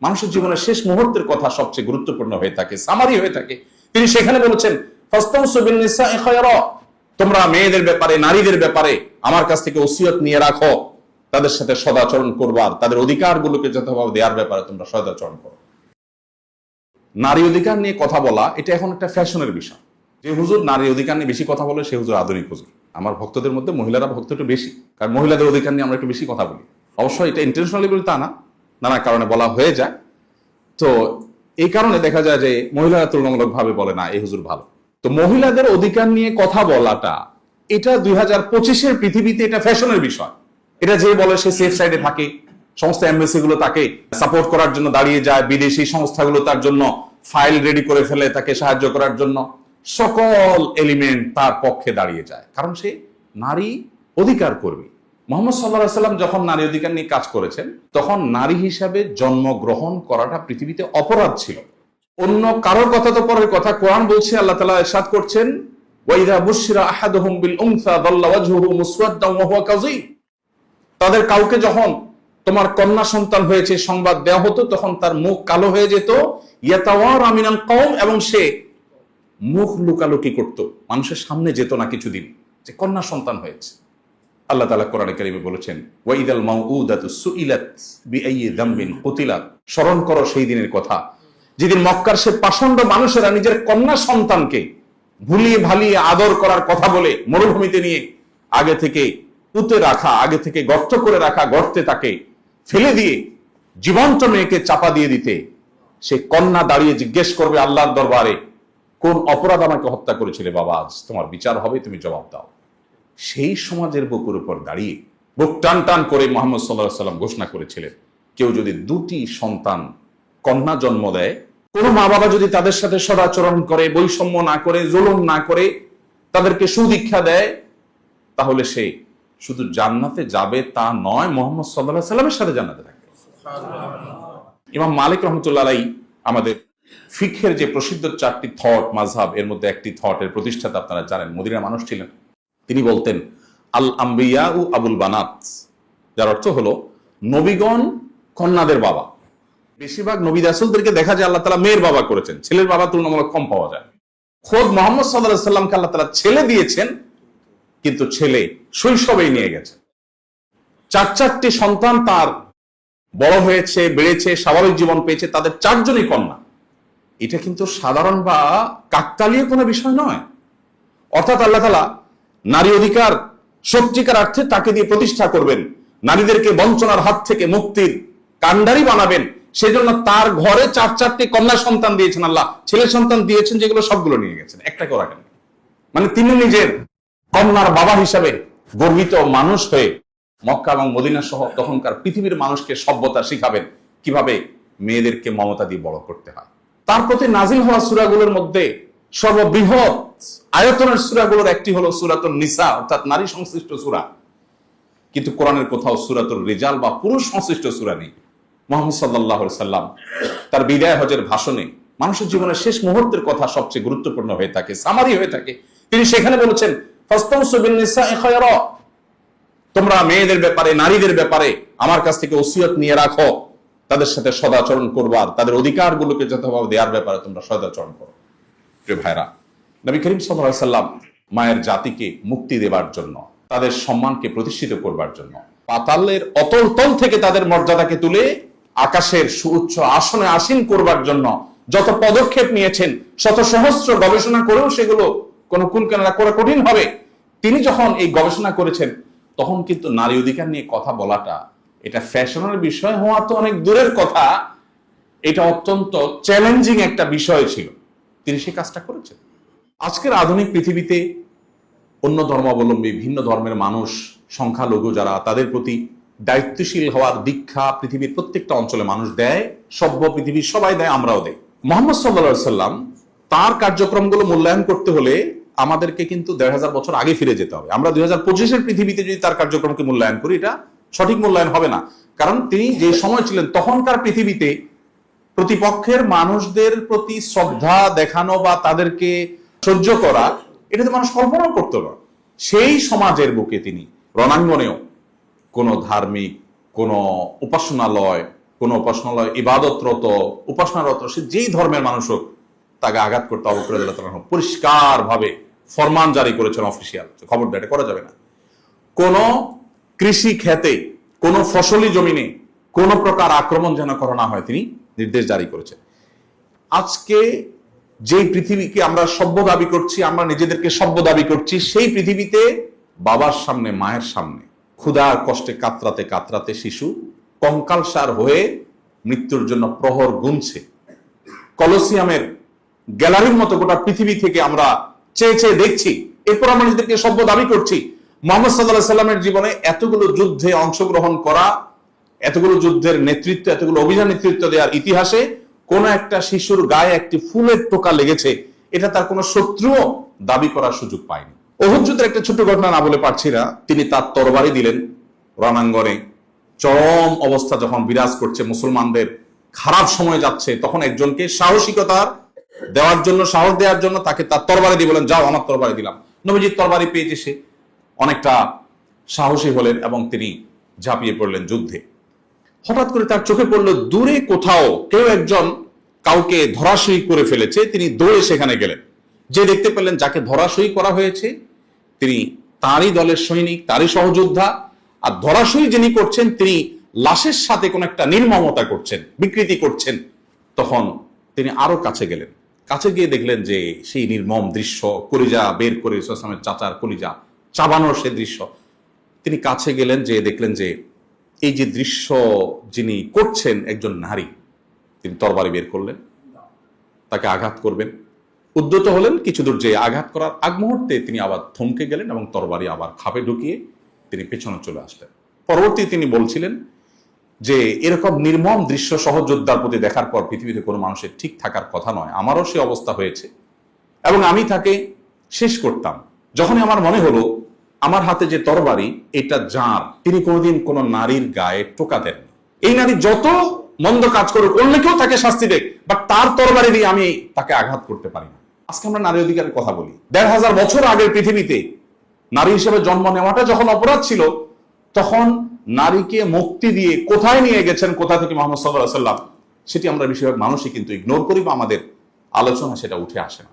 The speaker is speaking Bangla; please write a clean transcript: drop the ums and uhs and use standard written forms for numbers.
মানুষের জীবনের শেষ মুহূর্তের কথা সবচেয়ে গুরুত্বপূর্ণ হয়ে থাকে, সামারি হয়ে থাকে। তিনি সেখানে বলেছেন, ফাস্তাউসু বিন নিসাই খায়রা, তোমরা মেয়েদের ব্যাপারে, নারীদের ব্যাপারে আমার কাছ থেকে ওসিয়ত নিয়ে রাখো, তাদের সাথে সদাচরণ করবার, তাদের অধিকারগুলোকে যথাভাবে দেওয়ার ব্যাপারে তোমরা সদাচরণ করো। নারী অধিকার নিয়ে কথা বলা এটা এখন একটা ফ্যাশনের বিষয়। যে হুজুর নারী অধিকার নিয়ে বেশি কথা বলে সে হুজুর আধুনিক হুজুর। আমার ভক্তদের মধ্যে মহিলারা ভক্ত একটু বেশি, কারণ মহিলাদের অধিকার নিয়ে আমরা একটু বেশি কথা বলি। অবশ্যই এটা ইন্টেনশনালি বলি তা না, নানা কারণে বলা হয়ে যায়। তো এই কারণে দেখা যায় যে মহিলারা তুলনামূলক ভাবে বলে না এই হুজুর ভালো। তো মহিলাদের অধিকার নিয়ে কথা বলাটা এটা 2025-এর পৃথিবীতে এটা ফ্যাশনের বিষয়। এটা যে বলে সে সেফ সাইডে থাকে, সমস্ত এমবেসি গুলো তাকে সাপোর্ট করার জন্য দাঁড়িয়ে যায়, বিদেশি সংস্থাগুলো তার জন্য ফাইল রেডি করে ফেলে তাকে সাহায্য করার জন্য, সকল এলিমেন্ট তার পক্ষে দাঁড়িয়ে যায়, কারণ সে নারী অধিকার কর্মী। মুহাম্মদ সাল্লাল্লাহু আলাইহি ওয়াসাল্লাম যখন নারী অধিকার নিয়ে কাজ করেছেন তখন নারী হিসাবে জন্মগ্রহণ করাটা পৃথিবীতে অপরাধ ছিল। অন্য কারোর কথা তো পরের কথা, কোরআন বলছে, আল্লাহ তাআলা ইরশাদ করছেন, ওয়াইদা বুশিরা আহাদুহুম বিল উনসা দাল্লা ওয়াজহুহু মুসওয়াদ্দান ওয়া হুয়া কাযীম। তাদের কাউকে যখন তোমার কন্যা সন্তান হয়েছে সংবাদ দেওয়া হতো তখন তার মুখ কালো হয়ে যেত, ইয়াতাওয়ারা মিনাল কওম, এবং সে মুখ লুকালুকি করত, মানুষের সামনে যেত না কিছুদিন যে কন্যা সন্তান হয়েছে। আল্লাহ তাআলা কোরআনে কারিমে বলেছেন, ওয়াইদাল মাউউদাতু সুইলাত বিআইয়ি যামবিন কুতিলাত। স্মরণ করো সেই দিনের কথা যেদিন মক্কার সে পাষণ্ড মানুষেরা নিজের কন্যা সন্তানকে ভুলিয়ে ভালিয়ে আদর করার কথা বলে মরুভূমিতে নিয়ে আগে থেকে পুঁতে রাখা, আগে থেকে গর্ত করে রাখা গর্তে তাকে ফেলে দিয়ে জীবন্ত মেয়েকে চাপা দিয়ে দিতে সে কন্যা দাঁড়িয়ে জিজ্ঞেস করবে আল্লাহর দরবারে, কোন অপরাধ আমাকে হত্যা করেছিলে বাবা, আজ তোমার বিচার হবে, তুমি জবাব দাও। সেই সমাজের বুকের উপর দাঁড়িয়ে বুক টান টান করে মুহাম্মদ সাল্লাল্লাহু আলাইহি ওয়াসাল্লাম ঘোষণা করেছিলেন, কেউ যদি দুটি সন্তান কন্যা জন্ম দেয়, কোন মা বাবা যদি তাদের সাথে সদাচরণ করে, বৈষম্য না করে, জুলুম না করে, তাদেরকে সুদীক্ষা দেয়, তাহলে সে শুধু জান্নাতে যাবে তা নয়, মুহাম্মদ সাল্লাল্লাহু আলাইহি ওয়াসাল্লামের সাথে জান্নাতে থাকবে। ইমাম মালিক রাহমাতুল্লাহ আলাইহি আমাদের ফিকহের যে প্রসিদ্ধ 4টি থট মাযহাব, এর মধ্যে একটি থটের প্রতিষ্ঠাতা আপনারা জানেন, মদিনার মানুষ ছিলেন। তিনি বলতেন, আল আম্বিয়া ও আবুল বানাত, যার অর্থ হলো নবীগণ কন্যাদের বাবা। বেশিরভাগ নবী রাসূলদেরকে দেখা যায় আল্লাহ তাআলা মেয়ের বাবা করেছেন, ছেলের বাবা তুলনামূলক কম পাওয়া যায়। খোদ মুহাম্মদ সাল্লাল্লাহু আলাইহি ওয়াসাল্লামকে আল্লাহ তাআলা ছেলে দিয়েছেন, কিন্তু ছেলে শৈশবেই নিয়ে গেছেন। 4টি সন্তান তার বড় হয়েছে, বেড়েছে, স্বাভাবিক জীবন পেয়েছে, তাদের 4জনই কন্যা। এটা কিন্তু সাধারণ বা কাকতালীয় কোনো বিষয় নয়। অর্থাৎ আল্লাহ তাআলা নারী অধিকার সত্যিকার অর্থে তাকে দিয়ে প্রতিষ্ঠা করবেন, নারীদেরকে বঞ্চনার হাত থেকে মুক্তির কাণ্ডারি বানাবেন, সেজন্য তার ঘরে 4টি কন্যা সন্তান দিয়েছেন আল্লাহ। ছেলে সন্তান দিয়েছেন যেগুলো সবগুলো নিয়ে গেছেন, একটাকেও রাখেন। মানে তিনি নিজের কন্যার বাবা হিসাবে গর্বিত মানুষ হয়ে মক্কা এবং মদিনা সহ তখনকার পৃথিবীর মানুষকে সভ্যতা শিখাবেন, কিভাবে মেয়েদেরকে মমতা দিয়ে বড় করতে হয়। তার প্রতি নাজিল হওয়া সূরাগুলোর মধ্যে সর্ববৃহৎ আয়তনের সূরাগুলোর একটি হলো সূরাতুন নিসা, অর্থাৎ নারী সংশ্লিষ্ট সূরা। কিন্তু কোরআনের কোথাও সূরাতুর রিজাল বা পুরুষ সংশ্লিষ্ট সূরা নেই। মুহাম্মদ সাল্লাল্লাহু আলাইহি ওয়াসাল্লাম তার বিদায় হজের ভাষণে মানুষের জীবনের শেষ মুহূর্তের কথা সবচেয়ে গুরুত্বপূর্ণ হয়ে থাকে, সামারি হয়ে থাকে। তিনি সেখানে বলেছেন, ফাস্তাউসু বিন নিসাই খায়রা, তোমরা মেয়েদের ব্যাপারে, নারীদের ব্যাপারে আমার কাছ থেকে ওসিয়ত নিয়ে রাখো, তাদের সাথে সদাচরণ করবার, তাদের অধিকারগুলোকে যথাভাবে দেওয়ার ব্যাপারে তোমরা সদাচরণ করো। প্রিয় ভাইরা, নবী করিম সাল্লাল্লাহু আলাইহি ওয়াসাল্লাম মায়ের জাতিকে মুক্তি দেবার জন্য, তাদের সম্মানকে প্রতিষ্ঠিত করবার জন্য, পাতালের অতল তল থেকে তাদের মর্যাদাকে তুলে আকাশের সুউচ্চ আসনে আসীন করবার জন্য যত পদক্ষেপ নিয়েছেন, শত সহস্র গবেষণা করেও সেগুলো কোনো কুলকিনারা করা কঠিন হবে। তিনি যখন এই গবেষণা করেছেন তখন কিন্তু নারী অধিকার নিয়ে কথা বলাটা এটা ফ্যাশনের বিষয় হওয়া তো অনেক দূরের কথা, এটা অত্যন্ত চ্যালেঞ্জিং একটা বিষয় ছিল। তিনি সেই কাজটা করেছেন। আজকের আধুনিক পৃথিবীতে অন্য ধর্মাবলম্বী, ভিন্ন ধর্মের মানুষ, সংখ্যালঘু যারা, তাদের প্রতি দায়িত্বশীল হওয়ার দীক্ষা পৃথিবীর প্রত্যেকটা অঞ্চলে মানুষ দেয়, সভ্য পৃথিবীর সবাই দেয়, আমরাও দেই। মুহাম্মদ সাল্লাল্লাহু আলাইহি ওয়াসাল্লাম তার কার্যক্রমগুলো মূল্যায়ন করতে হলে আমাদেরকে কিন্তু ১৫০০ বছর আগে ফিরে যেতে হবে। আমরা 2025-এর পৃথিবীতে যদি তার কার্যক্রমকে মূল্যায়ন করি, এটা সঠিক মূল্যায়ন হবে না। কারণ তিনি যে সময় ছিলেন তখনকার পৃথিবীতে প্রতিপক্ষের মানুষদের প্রতি শ্রদ্ধা দেখানো বা তাদেরকে সহ্য করা, এটা তো মানুষ কল্পনা করতো না। সেই সমাজের বুকে তিনি রণাঙ্গনেও কোনো ধার্মিক, কোনো উপাসনালয়, কোন উপাসনালয় ইবাদতরত উপাসনারত সে যেই ধর্মের মানুষ হোক তাকে আঘাত করতে আবু বকর রাদিয়াল্লাহু তাআলা পরিষ্কার ভাবে ফরমান জারি করেছেন অফিসিয়াল, খবরদার এটা করা যাবে না। কোন কৃষি ক্ষেতে কোন ফসলি জমিনে কোন প্রকার আক্রমণ যেন করা না হয় তিনি নির্দেশ জারি করেছেন। আজকে যেই পৃথিবীকে আমরা সভ্য দাবি করছি, আমরা নিজেদেরকে সভ্য দাবি করছি, সেই পৃথিবীতে বাবার সামনে মায়ের সামনে ক্ষুধার কষ্টে কাতরাতে কাতরাতে শিশু কঙ্কালসার হয়ে মৃত্যুর জন্য প্রহর গুনছে। কলোসিয়ামের গ্যালারির মতো গোটা পৃথিবী থেকে আমরা চেয়ে চেয়ে দেখছি, এরপর আমরা নিজেদেরকে সভ্য দাবি করছি। মুহাম্মদ সাল্লাল্লাহু আলাইহি সাল্লামের জীবনে এতগুলো যুদ্ধে অংশগ্রহণ করা, এতগুলো যুদ্ধের নেতৃত্ব, এতগুলো অভিযান নেতৃত্ব দেওয়ার ইতিহাসে কোন একটা শিশুর গায়ে একটি ফুলের টোকা লেগেছে এটা তার কোন শত্রুও দাবি করার সুযোগ পায়নি। উহুদ যুদ্ধের একটা ছোট্ট ঘটনা না বলে পারছি না। তিনি তার তরবারি দিলেন রণাঙ্গনে, চরম অবস্থা যখন বিরাজ করছে, মুসলমানদের খারাপ সময় যাচ্ছে, তখন একজনকে সাহসিকতার দেওয়ার জন্য, সাহস দেওয়ার জন্য তাকে তার তরবারি দিয়ে বলেন, যাও আমার তরবারি দিলাম। নবীজির তরবারি পেয়েছে সে অনেকটা সাহসী হলেন এবং তিনি ঝাঁপিয়ে পড়লেন যুদ্ধে। হঠাৎ করে তার চোখে পড়লো দূরে কোথাও কেউ একজন কাউকে ধরাশয়ী করে ফেলেছে। তিনি দৌড়ে সেখানে গেলেন, যে দেখতে পেলেন যাকে ধরাশয়ী করা হয়েছে তিনি তারই দলের সৈনিক, তারই সহযোদ্ধা, আর ধরাশয়ী যিনি করছেন তিনি লাশের সাথে কোন একটা নির্মমতা করছেন, বিকৃতি করছেন। তখন তিনি আরো কাছে গেলেন, কাছে গিয়ে দেখলেন যে সেই নির্মম দৃশ্য, কলিজা বের করে ইসলামের চাচার কলিজা চাবানোর সে দৃশ্য। তিনি কাছে গেলেন, যে দেখলেন যে এই যে দৃশ্য যিনি করছেন একজন নারী। তিনি তরবারি বের করলেন, তাকে আঘাত করবেন, উদ্যত হলেন। কিছু দূর যে আঘাত করার আগ মুহূর্তে তিনি আবার থমকে গেলেন এবং তরবারি আবার খাপে ঢুকিয়ে তিনি পেছনে চলে আসলেন। পরবর্তী তিনি বলছিলেন যে এরকম নির্মম দৃশ্য সহযোদ্ধার প্রতি দেখার পর পৃথিবীতে কোনো মানুষের ঠিক থাকার কথা নয়। আমারও সে অবস্থা হয়েছে এবং আমি তাকে শেষ করতাম। যখনই আমার মনে হলো আমার হাতে যে তরবারি এটা যার, তিনি কোনোদিন কোন নারীর গায়ে টোকা দেন। এই নারী যত মন্দ কাজ করুক, অন্য কেউ তাকে শাস্তি দেখ, বাট তার তরবারি দিয়ে আমি তাকে আঘাত করতে পারি না। আজকে আমরা নারী অধিকারের কথা বলি। ১৫০০ বছর আগের পৃথিবীতে নারী হিসেবে জন্ম নেওয়াটা যখন অপরাধ ছিল, তখন নারীকে মুক্তি দিয়ে কোথায় নিয়ে গেছেন, কোথা থেকে মুহাম্মদ সাল্লাল্লাহু আলাইহি ওয়াসাল্লাম, সেটি আমরা বেশিরভাগ মানুষই কিন্তু ইগনোর করি বা আমাদের আলোচনা সেটা উঠে আসে না।